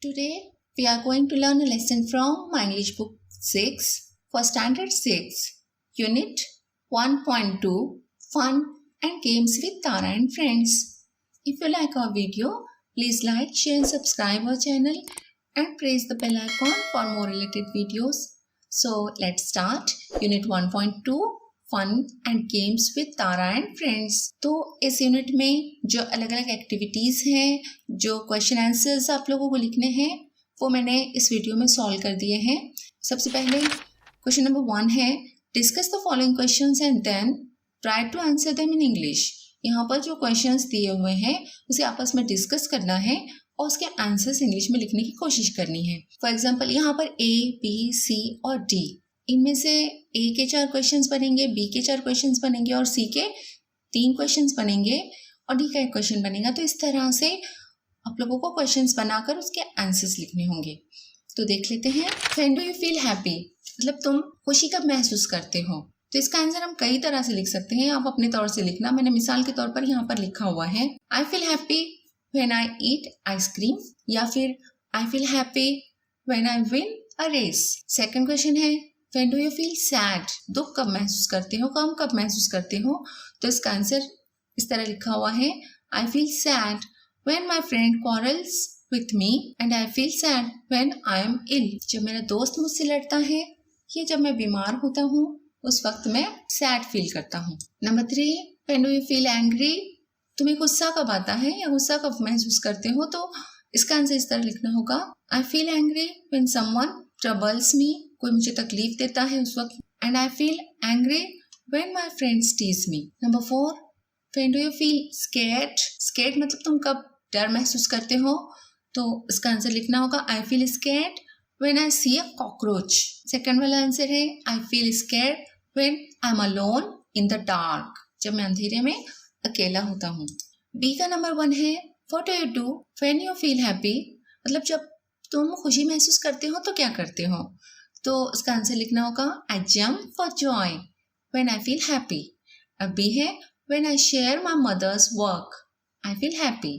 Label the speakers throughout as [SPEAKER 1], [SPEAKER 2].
[SPEAKER 1] Today we are going to learn a lesson from my English book 6 for Standard 6, Unit 1.2 Fun and Games with Tara and Friends. If you like our video, please like, share and subscribe our channel and press the bell icon for more related videos. So let's start Unit 1.2 fun and games with Tara and friends. तो इस unit में जो अलग अलग activities हैं, जो question answers आप लोगों को लिखने हैं, वो मैंने इस वीडियो में सॉल्व कर दिए हैं। सबसे पहले क्वेश्चन नंबर 1 है, discuss the following questions and then try to answer them in English. यहाँ पर जो क्वेश्चंस दिए हुए हैं उसे आपस में डिस्कस करना है और उसके आंसर्स इंग्लिश में लिखने की कोशिश करनी है। फॉर एग्जाम्पल यहाँ पर A, B, C और D, इनमें से A के 4 क्वेश्चंस बनेंगे, B के 4 क्वेश्चंस बनेंगे और C के 3 क्वेश्चंस बनेंगे और D का 1 क्वेश्चन बनेगा। तो इस तरह से आप लोगों को क्वेश्चंस बनाकर उसके आंसर्स लिखने होंगे। तो देख लेते हैं। When do you feel happy, मतलब तुम खुशी कब महसूस करते हो। तो इसका आंसर हम कई तरह से लिख सकते हैं, आप अपने तौर से लिखना। मैंने मिसाल के तौर पर यहाँ पर लिखा हुआ है, I feel happy when I eat ice cream, या फिर I feel happy when I win a race. Second question है, When do you feel sad? दुख कब महसूस करते हो, गम कब महसूस करते हो। तो इसका आंसर इस तरह लिखा हुआ है, I feel sad when my friend quarrels with me and I feel sad when I am ill. जब मेरा दोस्त मुझसे लड़ता है या जब मैं बीमार होता हूँ उस वक्त मैं सैड फील करता हूँ। Number 3, When do you feel angry? तुम्हें गुस्सा कब आता है या गुस्सा कब महसूस करते हो। तो इसका आंसर इस तरह लिखना होगा, I feel angry when someone troubles me. कोई मुझे तकलीफ देता है उस वक्त। And I feel angry when my friends tease me. Number 4, when do you feel scared. Scared मतलब तुम कब डर महसूस करते हो। तो इसका आंसर लिखना होगा, I feel scared when I see a cockroach. Second वाला आंसर है, I feel scared when I am alone in the dark, जब मैं अंधेरे में अकेला होता हूँ। बी का नंबर 1 है, what do you do when you feel happy, मतलब जब तुम खुशी महसूस करते हो तो क्या करते हो। तो इसका आंसर लिखना होगा, I jump for joy when I feel happy. अब बी है, when I share my mother's work I feel happy.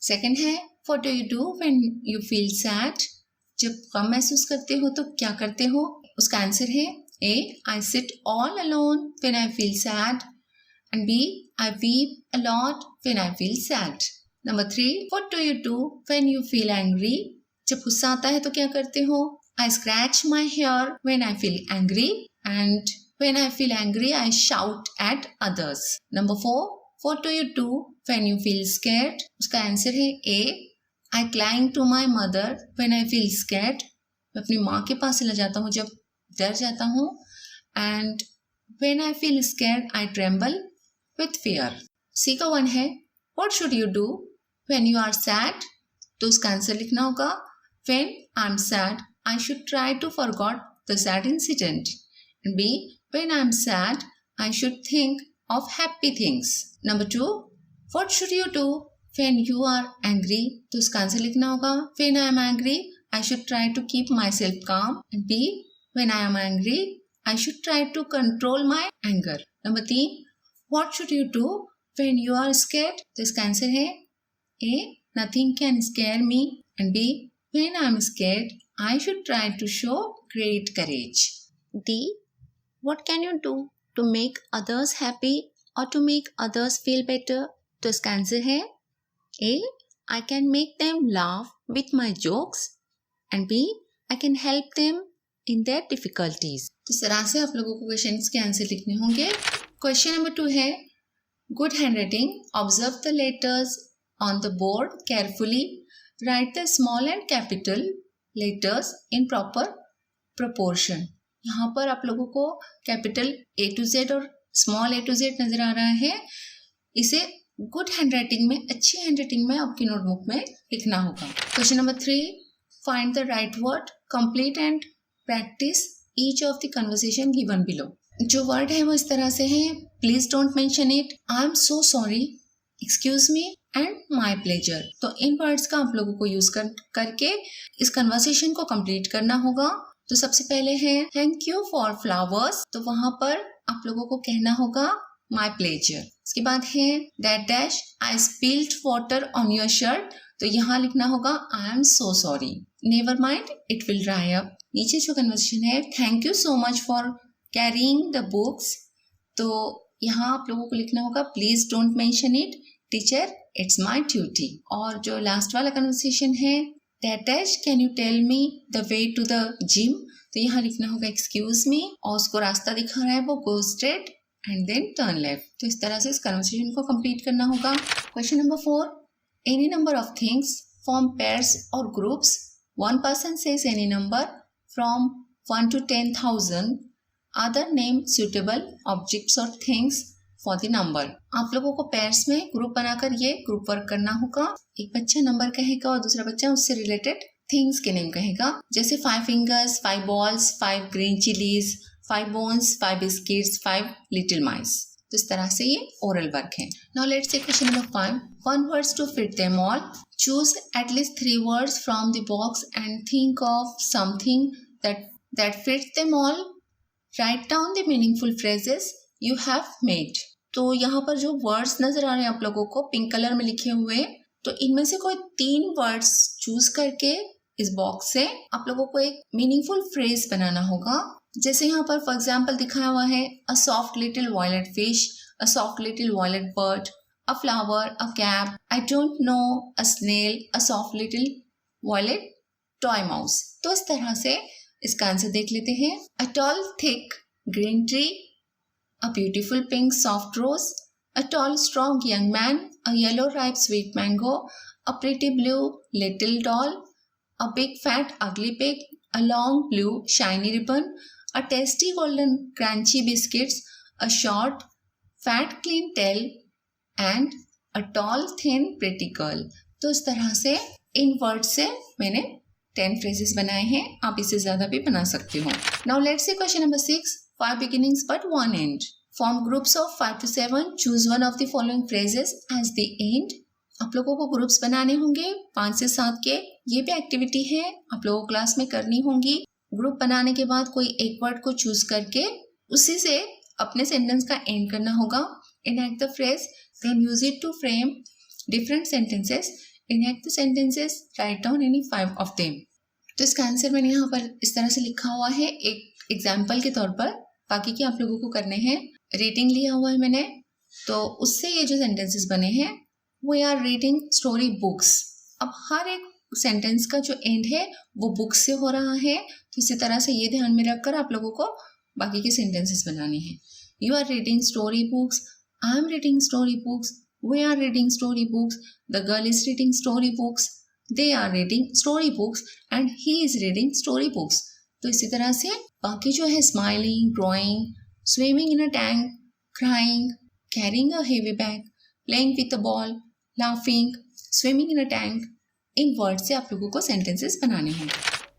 [SPEAKER 1] Second है, what do you do when you feel sad, जब गम महसूस करते हो तो क्या करते हो। उसका आंसर है A, I sit all alone when I feel sad, and B, I weep a lot when I feel sad. Number 3, what do you do when you feel angry, जब गुस्सा आता है तो क्या करते हो। I scratch my hair when I feel angry, and when I feel angry, I shout at others. Number 4, what do you do when you feel scared? उसका answer है A, I cling to my mother when I feel scared. मैं अपनी माँ के पास चला जाता हूँ जब डर जाता हूँ। And when I feel scared, I tremble with fear. C का 1 है, what should you do when you are sad? तो उसका आंसर लिखना होगा, when I'm sad, I should try to forget the sad incident. And B, when I'm sad, I should think of happy things. Number 2, what should you do when you are angry? तो इसका answer लिखना होगा, when I am angry, I should try to keep myself calm. And B, when I am angry, I should try to control my anger. Number 3, what should you do when you are scared? तो इसका answer है A, nothing can scare me. And B, when I am scared, I should try to show great courage. D, what can you do to make others happy or to make others feel better? तो इसका answer है A, I can make them laugh with my jokes, and B, I can help them in their difficulties. तो इस तरह से आप लोगों को क्वेश्चंस के आंसर लिखने होंगे। क्वेश्चन नंबर 2 है, good handwriting, observe the letters on the board carefully, right the small and capital letters in proper proportion. यहाँ पर आप लोगों को कैपिटल A to Z और स्मॉल A to Z नजर आ रहा है। इसे गुड हैंडराइटिंग में, अच्छी हैंडराइटिंग में आपकी नोटबुक में लिखना होगा। Question number 3, find the right word, complete and practice each of the conversation given below. जो वर्ड है वो इस तरह से है, please don't mention it, I am so sorry, excuse me and my pleasure. तो इन वर्ड्स का आप लोगों को यूज करके इस कन्वर्सेशन को कंप्लीट करना होगा। तो सबसे पहले है थैंक यू फॉर फ्लावर्स, तो वहां पर आप लोगों को कहना होगा माई प्लेजर। इसके बाद है that dash I spilled water on your shirt, तो यहाँ लिखना होगा I am so sorry, never mind it will dry up. नीचे जो कन्वर्सेशन है, thank you so much for carrying the books, तो यहाँ आप लोगों को लिखना होगा please don't mention it, teacher it's my duty. और जो लास्ट वाला कन्वर्सेशन है, dash can you tell me the way to the gym, तो यहाँ लिखना होगा एक्सक्यूज मी, और उसको रास्ता दिखा रहा है वो go straight and then turn left. तो इस तरह से इस कन्वर्सेशन को कंप्लीट करना होगा। Question number 4, any number of things form pairs और groups, one person says any number from 1 to 10,000, other name suitable objects और थिंग्स फॉर द नंबर। आप लोगों को पेयर्स में ग्रुप बनाकर ये ग्रुप वर्क करना होगा। एक बच्चा नंबर कहेगा और दूसरा बच्चा उससे रिलेटेड थिंग्स के नेम कहेगा, जैसे 5 fingers, 5 balls, 5 green chilies, 5 bones, 5 biscuits, 5 little mice। तो इस तरह से ये ओरल वर्क है। Now let's see question number 5, 1 words to fit them all, choose at least 3 words from the box and think of something that fits them all, write down the meaningful phrases you have made। तो यहाँ पर जो words नजर आ रहे हैं आप लोगों को पिंक कलर में लिखे हुए, तो इनमें से कोई 3 वर्ड्स चूज करके इस बॉक्स से आप लोगों को एक मीनिंगफुल फ्रेज बनाना होगा। जैसे यहाँ पर फॉर एग्जाम्पल दिखाया हुआ है, a soft little violet fish, a soft little violet bird, a flower, a cap, I don't know, a snail, a soft little violet toy mouse. तो इस तरह से इसका आंसर देख लेते हैं। A tall thick green tree, a beautiful pink soft rose, a tall strong young man, a yellow ripe sweet mango, a pretty blue little doll, a big fat ugly pig, a long blue shiny ribbon, a tasty golden crunchy biscuits, a short fat clean tail and a tall thin pretty girl। तो इस तरह से इन word से मैंने 10 phrases बनाए हैं, आप इससे ज्यादा भी बना सकते हो। Now let's see question number 6, 5 beginnings but 1 end, form groups of 5 to 7, choose one of the following phrases as the end। आप लोगों को ग्रुप्स बनाने होंगे 5 से 7 के, ये भी एक्टिविटी है आप लोगों को क्लास में करनी होगी। ग्रुप बनाने के बाद कोई एक वर्ड को चूज करके उसी से अपने सेंटेंस का एंड करना होगा। Enact the phrase, then use it to frame different sentences, enact the sentences, write down any 5 of them. तो इसका आंसर मैंने यहाँ पर इस तरह से लिखा हुआ है एक एग्जाम्पल के तौर पर, बाकी के आप लोगों को करने हैं। रीडिंग लिया हुआ है मैंने, तो उससे ये जो सेंटेंसेस बने हैं, We are reading story books। अब हर एक सेंटेंस का जो एंड है वो बुक से हो रहा है, तो इसी तरह से ये ध्यान में रखकर आप लोगों को बाकी के सेंटेंसेस बनाने हैं। You are reading story books, I am reading story books, we are reading story books, the girl is reading story books, they are reading story books and he is reading story books। तो इसी तरह से बाकी जो है smiling, drawing, swimming in a tank, crying, carrying a heavy bag, playing with a ball, laughing, swimming in a tank, इन word से आप लोगों को सेंटेंसेस बनाने हैं।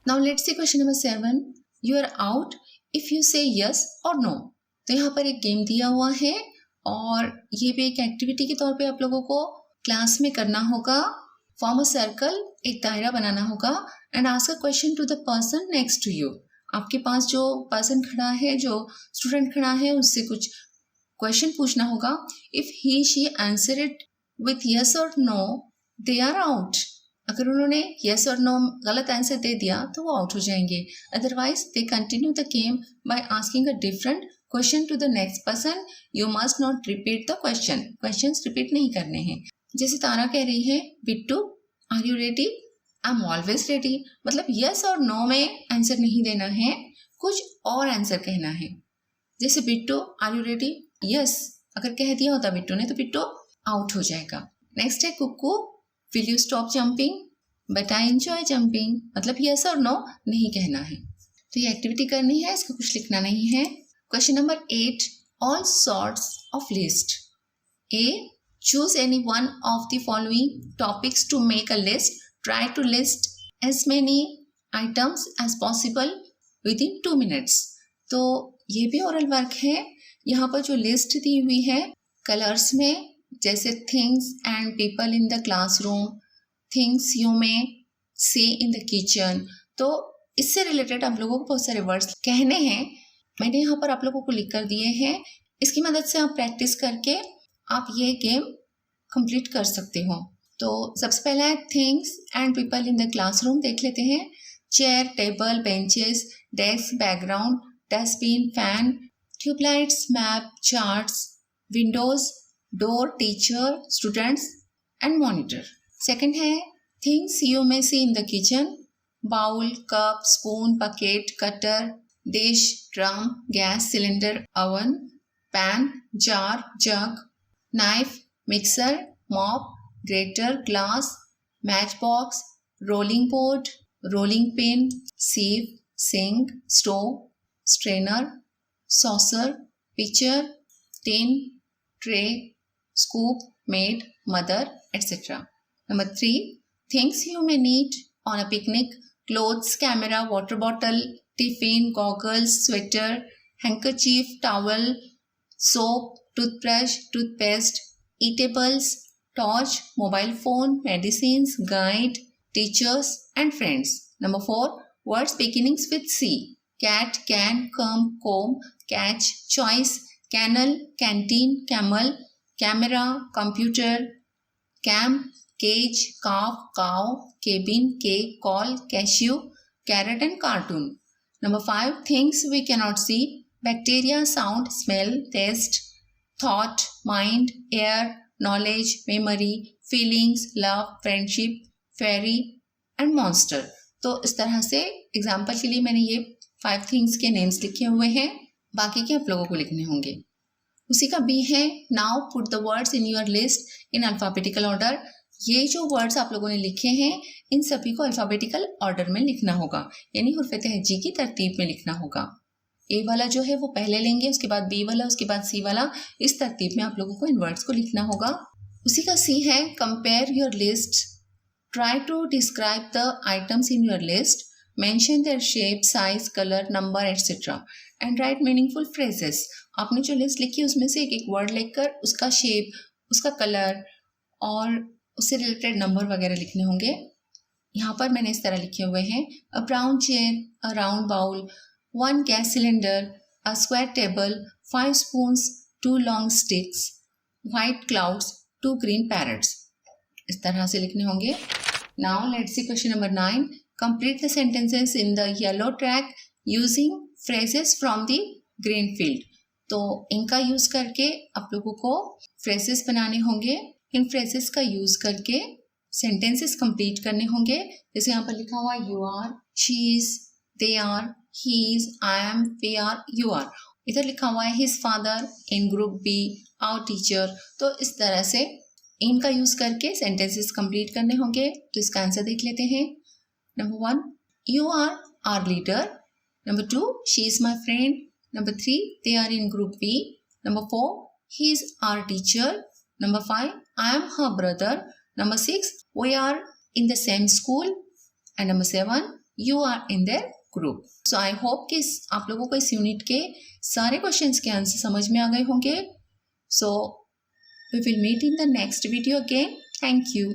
[SPEAKER 1] Now let's see question number 7, you are out if you say yes और no. तो यहाँ पर एक गेम दिया हुआ है और ये भी एक एक्टिविटी के तौर पे आप लोगों को क्लास में करना होगा। फॉर्म अ सर्कल, एक दायरा बनाना होगा and ask a question to the person next to you. आपके पास जो पर्सन खड़ा है, जो स्टूडेंट खड़ा है, उससे कुछ क्वेश्चन पूछना होगा। If he she answer it with yes और नो, दे आर आउट। अगर उन्होंने यस और नो गलत आंसर दे दिया तो वो आउट हो जाएंगे। Otherwise they continue the game by asking a different question to the next person. You must not repeat the question, questions repeat नहीं करने हैं। जैसे तारा कह रही है, Bittu are you ready? I am always ready. मतलब यस और नो में आंसर नहीं देना है, कुछ और आंसर कहना है। जैसे Bittu are you ready? Yes अगर कह दिया होता बिट्टू ने तो बिट्टू आउट हो जाएगा। नेक्स्ट है Kukku, will you stop jumping? But I enjoy jumping. मतलब यस और नो नहीं कहना है। तो ये एक्टिविटी करनी है, इसका कुछ लिखना नहीं है। Question number 8, all sorts of list. A, choose any one of the following topics to make a list, try to list as many items as possible within 2 minutes। तो ये भी ओरल वर्क है। यहाँ पर जो list दी हुई है colours में, जैसे things and people in the classroom, things you may see in the kitchen, तो इससे रिलेटेड आप लोगों को बहुत सारे वर्ड्स कहने हैं। मैंने यहाँ पर आप लोगों को लिख कर दिए हैं। इसकी मदद से आप प्रैक्टिस करके आप ये गेम कंप्लीट कर सकते हो। तो सबसे पहला है things and people in the classroom, देख लेते हैं। Chair, table, benches, desk, background, dustbin, fan, tubelights, map, charts, windows, door, teacher, students and monitor. Second है things you may see in the kitchen, bowl, cup, spoon, bucket, cutter, dish, drum, gas cylinder, oven, pan, jar, jug, knife, mixer, mop, grater, glass, match box, rolling board, rolling pin, sieve, sink, stove, strainer, saucer, pitcher, tin, tray, scoop, made, mother, etc. Number 3, things you may need on a picnic, clothes, camera, water bottle, tiffin, goggles, sweater, handkerchief, towel, soap, toothbrush, toothpaste, eatables, torch, mobile phone, medicines, guide, teachers and friends. Number 4, words beginnings with C. Cat, can, come, comb, catch, choice, kennel, canteen, camel, camera, computer, camp, cage, calf, cow, cabin, cake, call, cashew, carrot and cartoon. Number 5, things we cannot see. Bacteria, sound, smell, taste, thought, mind, air, knowledge, memory, feelings, love, friendship, fairy and monster. तो इस तरह से example के लिए मैंने ये 5 things के names लिखे हुए हैं, बाकी के आप लोगों को लिखने होंगे। उसी का बी है now put the words in your list in alphabetical order. ये जो वर्ड्स आप लोगों ने लिखे हैं इन सभी को अल्फाबेटिकल ऑर्डर में लिखना होगा, यानी हुर्फ तहजी की तरतीब में लिखना होगा। ए वाला जो है वो पहले लेंगे, उसके बाद बी वाला, उसके बाद सी वाला, इस तरतीब में आप लोगों को इन वर्ड्स को लिखना होगा। उसी का सी है compare your list, try to describe the items in your list, mention their shape, size, colour, number etcetera and write meaningful phrases. आपने जो लिस्ट लिखी है उसमें से एक एक वर्ड लिखकर उसका शेप, उसका कलर और उससे रिलेटेड नंबर वगैरह लिखने होंगे। यहाँ पर मैंने इस तरह लिखे हुए हैं, a brown chair, a round bowl, 1 gas cylinder, a square table, 5 spoons, 2 long sticks, white clouds, 2 green parrots. इस तरह से लिखने होंगे। Now let's see question number 9. Complete the sentences in the yellow track using phrases from the green field. तो इनका use करके आप लोगों को phrases बनाने होंगे। इन phrases का यूज करके sentences complete करने होंगे। जैसे यहाँ पर लिखा हुआ you are, she is, they are, he is, I am, we are, you are. इधर लिखा हुआ है his father, in group B, our teacher. तो इस तरह से इनका यूज करके sentences complete करने होंगे। तो इसका आंसर देख लेते हैं। Number 1, you are our leader. Number 2, she is my friend. Number 3, they are in group B. Number 4, he is our teacher. Number 5, I am her brother. Number 6, we are in the same school. And number 7, you are in their group. So I hope कि आप लोगों को इस unit के सारे questions के answer समझ में आ गए होंगे। So we will meet in the next video again. Thank you.